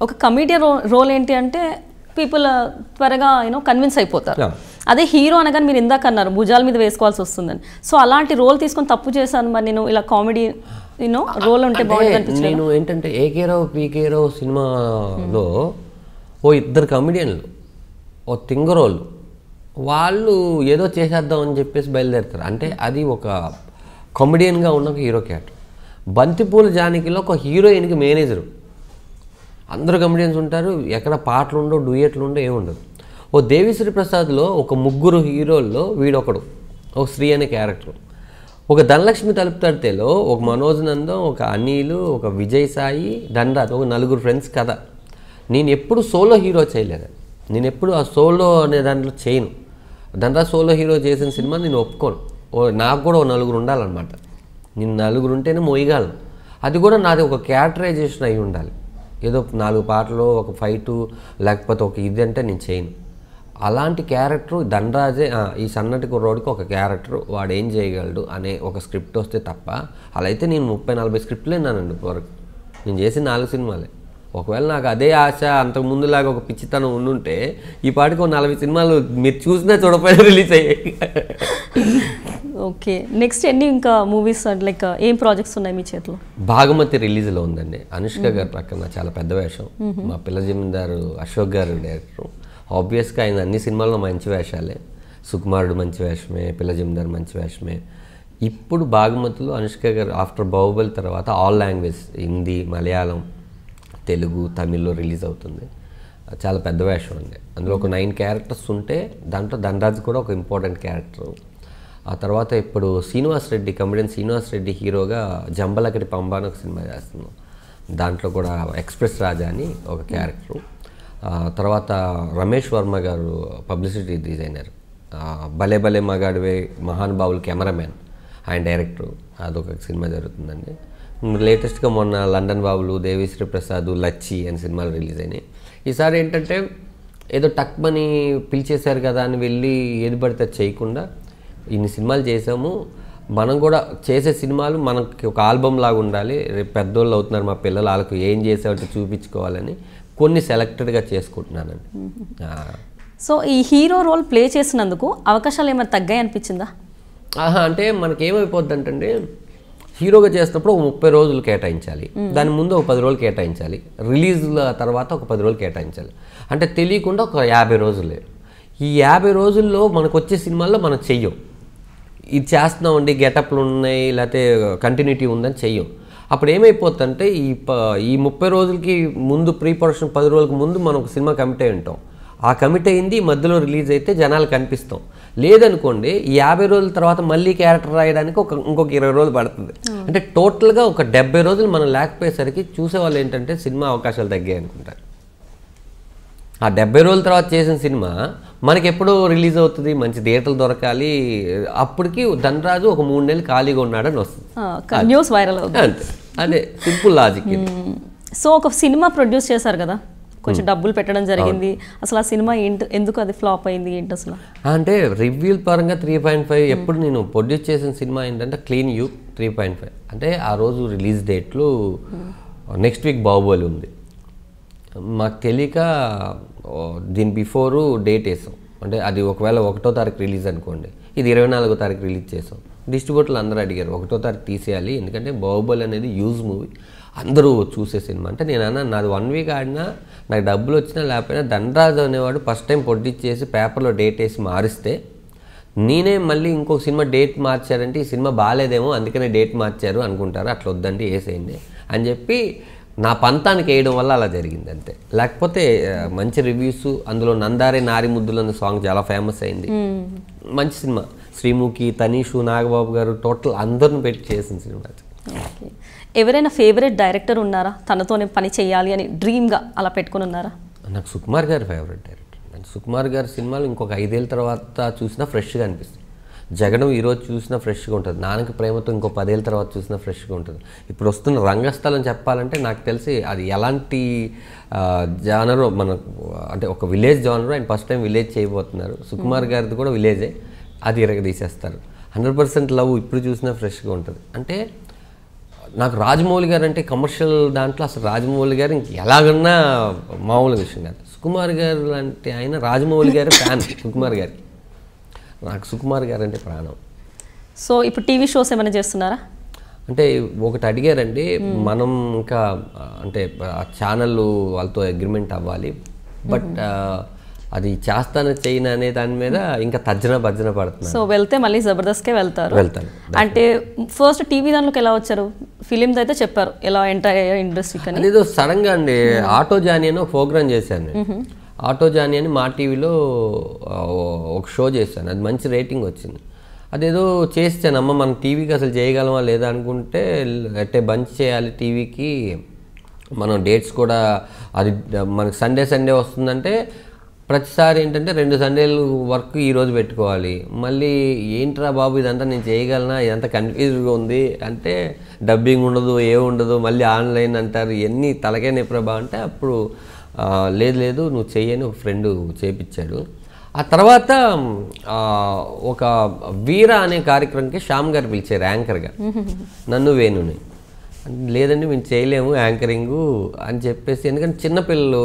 ఒక comedian role ఏంటి అంటే పీపుల్ త్వరగా కన్విన్స్ అయిపోతారు. అదే హీరో అనగానే మీరు ఇందాక అన్నారు భుజాల మీద వేసుకోవాల్సి వస్తుందని. సో అలాంటి రోల్ తీసుకొని తప్పు చేశాను మరి నేను ఇలా కామెడీ రోల్ ఉంటే బాగుంటుంది అనిపించింది. నేను ఏంటంటే ఏకే రావు పీకే రావు సినిమాలో ఓ ఇద్దరు కమెడియన్లు ఓ తింగరోళ్ళు వాళ్ళు ఏదో చేసేద్దాం అని చెప్పేసి బయలుదేరుతారు. అంటే అది ఒక కామెడియన్గా ఉన్న ఒక హీరో క్యారెక్టర్. బంతిపూల జానకిలో ఒక హీరోయిన్కి మేనేజరు. అందరూ కమెడియన్స్ ఉంటారు, ఎక్కడ పాటలు ఉండవు, డూయెట్లు ఉండవు, ఏముండదు. ఓ దేవిశ్రీ ప్రసాద్లో ఒక ముగ్గురు హీరోల్లో వీడొకడు, ఒక శ్రీ అనే క్యారెక్టర్. ఒక ధనలక్ష్మి తలుపు తడితేలో ఒక మనోజ్ నందం, ఒక అనిల్, ఒక విజయ్ సాయి, ధనరాజ్, ఒక నలుగురు ఫ్రెండ్స్ కథ. నేను ఎప్పుడు సోలో హీరో చేయలేదు, నేను ఎప్పుడు ఆ సోలో అనే దాంట్లో చేయను. ధనరాజ్ సోలో హీరో చేసిన సినిమా నేను ఒప్పుకోను. నాకు కూడా ఓ నలుగురు ఉండాలన్నమాట. నేను నలుగురు ఉంటేనే మోయగలను. అది కూడా నాది ఒక క్యారెక్టరైజేషన్ అయి ఉండాలి. ఏదో 4 పాటలు ఒక ఫైటు లేకపోతే ఒక ఇది అంటే నేను చేయను. అలాంటి క్యారెక్టర్ ధనరాజే. ఈ సన్నటి కుర్రోడికి ఒక క్యారెక్టర్, వాడు ఏం చేయగలడు అనే ఒక స్క్రిప్ట్ వస్తే తప్ప, అలా అయితే నేను 30-40 స్క్రిప్ట్లు విన్నానండి వరకు. నేను చేసిన 4 సినిమాలే. ఒకవేళ నాకు అదే ఆశ అంతకుముందులాగా ఒక పిచ్చితనం ఉండుంటే ఈ పాటికి ఒక 40 సినిమాలు మీరు చూసినా చూడపోయినా రిలీజ్ అయ్యాయి. ఓకే, నెక్స్ట్ ఎన్ని ఇంకా మూవీస్ లైక్ ఏం ప్రాజెక్ట్స్ ఉన్నాయి మీ చేతిలో? భాగమతి రిలీజ్లో ఉందండి. అనుష్క గారు పక్కన చాలా పెద్ద వేషం. మా పిల్ల జమీందారు అశోక్ గారు డైరెక్టర్. ఆబ్వియస్గా ఆయన అన్ని సినిమాల్లో మంచి వేషాలే. సుకుమారుడు మంచి వేషమే, పిల్ల జమీందారు మంచి వేషమే. ఇప్పుడు భాగమతిలో అనుష్క గారు ఆఫ్టర్ బాహుబలి తర్వాత ఆల్ లాంగ్వేజ్ హిందీ, మలయాళం, తెలుగు, తమిళ్లో రిలీజ్ అవుతుంది. చాలా పెద్ద వేషం అండి. అందులో ఒక 9 క్యారెక్టర్స్ ఉంటే దాంట్లో ధనరాజ్ కూడా ఒక ఇంపార్టెంట్ క్యారెక్టర్. ఆ తర్వాత ఇప్పుడు శ్రీనివాస్ రెడ్డి, కమెడియన్ శ్రీనివాస్ రెడ్డి హీరోగా జంబలకడి పంబ అని ఒక సినిమా చేస్తున్నాం. దాంట్లో కూడా ఎక్స్ప్రెస్ రాజా అని ఒక క్యారెక్టరు. తర్వాత రమేష్ వర్మ గారు పబ్లిసిటీ డిజైనర్, భలే భలే మగాడివే మహానుభావులు కెమెరామ్యాన్, ఆయన డైరెక్టరు. అదొక సినిమా జరుగుతుందండి. లేటెస్ట్గా మొన్న లండన్ బాబులు, దేవిశ్రీ ప్రసాద్, లచ్చి అని సినిమాలు రిలీజ్ అయినాయి. ఈసారి ఏంటంటే ఏదో టక్మని పిలిచేశారు కదా అని వెళ్ళి ఏది పడితే చేయకుండా ఇన్ని సినిమాలు చేసాము, మనం కూడా చేసే సినిమాలు మనకి ఒక ఆల్బమ్ లాగా ఉండాలి. రేపు పెద్దోళ్ళు అవుతున్నారు మా పిల్లలు, వాళ్ళకు ఏం చేసావంటే చూపించుకోవాలని కొన్ని సెలెక్టెడ్గా చేసుకుంటున్నానండి. సో ఈ హీరో రోల్ ప్లే చేసినందుకు అవకాశాలు ఏమైనా తగ్గాయి అనిపించిందా? అంటే మనకి ఏమైపోద్ది అంటే హీరోగా చేసినప్పుడు ఒక 30 రోజులు కేటాయించాలి, దాని ముందు ఒక 10 రోజులు కేటాయించాలి, రిలీజ్ల తర్వాత ఒక 10 రోజులు కేటాయించాలి. అంటే తెలియకుండా ఒక 50 రోజులే. ఈ 50 రోజుల్లో మనకు వచ్చే సినిమాల్లో మనం చెయ్యం. ఇది చేస్తున్నామండి, గెటప్లు ఉన్నాయి లేకపోతే కంటిన్యూటీ ఉందని చెయ్యం. అప్పుడు ఏమైపోతుందంటే ఈ 30 రోజులకి ముందు ప్రీ ప్రొడక్షన్ 10 రోజులకి ముందు మనం ఒక సినిమా కమిట్ అయి ఉంటాం. ఆ కమిట్ అయింది మధ్యలో రిలీజ్ అయితే జనాలు కనిపిస్తాం. లేదనుకోండి ఈ 50 రోజుల తర్వాత మళ్ళీ క్యారెక్టర్ రాయడానికి ఇంకొక 20 రోజులు పడుతుంది. అంటే టోటల్గా ఒక 70 రోజులు మనం లేకపోయేసరికి చూసేవాళ్ళు ఏంటంటే సినిమా అవకాశాలు తగ్గాయి అనుకుంటారు. ఆ 70 రోజుల తర్వాత చేసిన సినిమా మనకి ఎప్పుడో రిలీజ్ అవుతుంది, మంచి థియేటర్లు దొరకాలి. అప్పటికి ధనరాజు ఒక 3 నెలలు ఖాళీగా ఉన్నాడని వస్తుంది, న్యూస్ వైరల్ అవుతుంది. అంతే, అదే సింపుల్ లాజిక్. సో ఒక సినిమా ప్రొడ్యూస్ చేశారు కదా, కొంచెం డబ్బులు పెట్టడం జరిగింది. అసలు ఆ సినిమా ఏంటి, ఎందుకు అది ఫ్లాప్ అయింది ఏంటి అసలు? అంటే రివ్యూల పరంగా 3.5. ఎప్పుడు నేను ప్రొడ్యూస్ చేసిన సినిమా ఏంటంటే క్లీన్ యూ 3.5. అంటే ఆ రోజు రిలీజ్ డేట్లు నెక్స్ట్ వీక్ బాహుబలి ఉంది. మాకు తెలియక దీని బిఫోరు డేట్ వేసాం. అంటే అది ఒకవేళ 1వ తారీఖు రిలీజ్ అనుకోండి, ఇది 24వ తారీఖు రిలీజ్ చేసాం. డిస్ట్రిబ్యూటర్లు అందరూ అడిగారు 1వ తారీఖు తీసేయాలి, ఎందుకంటే బాహుబలి అనేది యూజ్ మూవీ, అందరూ చూసే సినిమా. అంటే నేను అన్నా నాది 1 వీక్ ఆడినా నాకు డబ్బులు వచ్చినా లేకపోయినా ధనరాజు అనేవాడు ఫస్ట్ టైం ప్రొడ్యూస్ చేసి పేపర్లో డేట్ వేసి మారిస్తే నేనే మళ్ళీ ఇంకొక సినిమా డేట్ మార్చారంటే ఈ సినిమా బాగాలేదేమో అందుకనే డేట్ మార్చారు అనుకుంటారు. అట్లా వద్దండి వేసేయండి అని చెప్పి నా పంతానికి వేయడం వల్ల అలా జరిగింది అంతే. లేకపోతే మంచి రివ్యూస్, అందులో నందారే నారి ముద్దులు అన్న సాంగ్ చాలా ఫేమస్ అయింది. మంచి సినిమా. శ్రీముఖి, తనీషు, నాగబాబు గారు టోటల్ అందరిని పెట్టి చేసిన సినిమా. ఎవరైనా ఫేవరెట్ డైరెక్టర్ ఉన్నారా, తనతోనే పని చేయాలి అని డ్రీమ్గా అలా పెట్టుకుని ఉన్నారా? నాకు సుకుమార్ గారు ఫేవరెట్ డైరెక్టర్. సుకుమార్ గారి సినిమాలు ఇంకొక 5 ఏళ్ళ తర్వాత చూసినా ఫ్రెష్గా అనిపిస్తుంది. జగడం ఈరోజు చూసినా ఫ్రెష్గా ఉంటుంది, నాన్నకి ప్రేమతో ఇంకో 10 ఏళ్ళ తర్వాత చూసినా ఫ్రెష్గా ఉంటుంది. ఇప్పుడు వస్తున్న రంగస్థలం చెప్పాలంటే నాకు తెలిసి అది ఎలాంటి జానరు మనకు అంటే ఒక విలేజ్ జానరు. ఆయన ఫస్ట్ టైం విలేజ్ చేయబోతున్నారు. సుకుమార్ గారిది కూడా విలేజే, అది తీసేస్తారు. 100% లవ్ ఇప్పుడు చూసినా ఫ్రెష్గా ఉంటుంది. అంటే నాకు రాజమౌళి గారు అంటే కమర్షియల్ దాంట్లో అసలు రాజమౌళి గారు ఇంక ఎలాగన్నా మామూలు విషయం కాదు. సుకుమార్ గారు అంటే ఆయన రాజమౌళి గారి ఫ్యాన్. సుకుమార్ గారికి నాకు సుకుమార్ గారు అంటే ప్రాణం. సో ఇప్పుడు టీవీ షోస్ ఏమైనా చేస్తున్నారా? అంటే ఒకటి అడిగారండి, మనం ఇంకా అంటే ఛానల్ వాళ్ళతో అగ్రిమెంట్ అవ్వాలి, బట్ అది చేస్తాను చేయను అనే దాని మీద ఇంకా భర్జన పడుతుంది. సో వెళ్తే మళ్ళీ జబర్దస్త్కే వెళ్తాను. అంటే ఫస్ట్ టీవీ దాంట్లోకి ఎలా వచ్చారు? ఫిలిమ్స్ అయితే చెప్పారు ఎలా ఎంటర్ అయ్యారు ఇండస్ట్రీకి అని. అదేదో సడన్గా అండి, ఆటో జానీ అని ఒక ప్రోగ్రామ్ చేశాను. ఆటో జానీ అని మా టీవీలో ఒక షో చేశాను, అది మంచి రేటింగ్ వచ్చింది. అదేదో చేస్తాను, అమ్మ మనం టీవీకి అసలు చేయగలమా లేదా అనుకుంటే అంటే బంచ్ చేయాలి టీవీకి, మనం డేట్స్ కూడా అది మనకి సండే వస్తుందంటే ప్రతిసారి ఏంటంటే 2 సండేలు వర్క్ ఈరోజు పెట్టుకోవాలి. మళ్ళీ ఏంట్రా బాబు ఇదంతా నేను చేయగలనా, ఇదంతా కన్ఫ్యూజ్గా ఉంది అంటే డబ్బింగ్ ఉండదు, ఉండదు, మళ్ళీ ఆన్లైన్ అంటారు, ఎన్ని తలకే నెప్రభా అంటే అప్పుడు లేదు నువ్వు చెయ్యని ఒక ఫ్రెండ్ చేపించాడు. ఆ తర్వాత ఒక వీర అనే కార్యక్రమంకి శ్యామ్ గారు పిలిచారు యాంకర్గా, నన్ను వేణుని. లేదండి మేము చేయలేము యాంకరింగు అని చెప్పేసి, ఎందుకంటే చిన్నపిల్లలు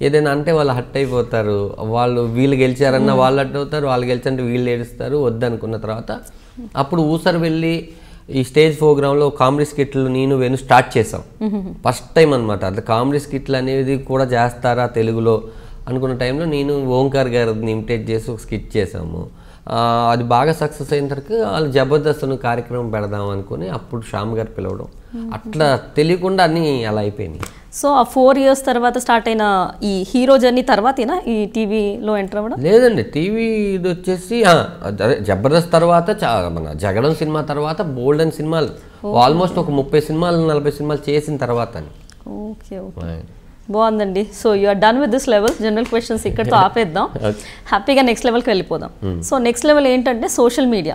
ఏదైనా అంటే వాళ్ళు హట్ అయిపోతారు, వాళ్ళు వీళ్ళు గెలిచారన్న వాళ్ళు హట్ అవుతారు, వాళ్ళు గెలిచారంటే వీళ్ళు ఏడుస్తారు, వద్దనుకున్న తర్వాత అప్పుడు ఊసరు వెళ్ళి ఈ స్టేజ్ ప్రోగ్రాంలో కామెడీ స్కిట్లు నేను వేణు స్టార్ట్ చేసాం. ఫస్ట్ టైం అనమాట అట్లా కామెడీ స్కిట్లు అనేది కూడా చేస్తారా తెలుగులో అనుకున్న టైంలో నేను ఓంకార్ గారిని ఇమిటేట్ చేసి ఒక స్కిట్ చేసాము. అది బాగా సక్సెస్ అయిన తర్వాత వాళ్ళు జబర్దస్త్ కార్యక్రమం పెడదాం అనుకుని అప్పుడు శ్యామ్ గారు పిలవడం, అట్లా తెలియకుండా అన్నీ అలా అయిపోయినాయి. సో ఆ 4 years తర్వాత స్టార్ట్ అయిన ఈ హీరో జర్నీ తర్వాతేనా ఈ టీవీలో ఎంటర్ అవ్వడం? లేదండి, టీవీ ఇది వచ్చేసి జబర్దస్త్ తర్వాత మన జగడం సినిమా తర్వాత బోల్డెన్ సినిమాలు ఆల్మోస్ట్ ఒక 30 సినిమాలు 40 సినిమాలు చేసిన తర్వాత. ఓకే బాగుందండి. So you are done with this level. General questions ఇక్కడతో ఆపేద్దాం, హ్యాపీగా నెక్స్ట్ లెవెల్కి వెళ్ళిపోదాం. సో నెక్స్ట్ లెవెల్ ఏంటంటే సోషల్ మీడియా.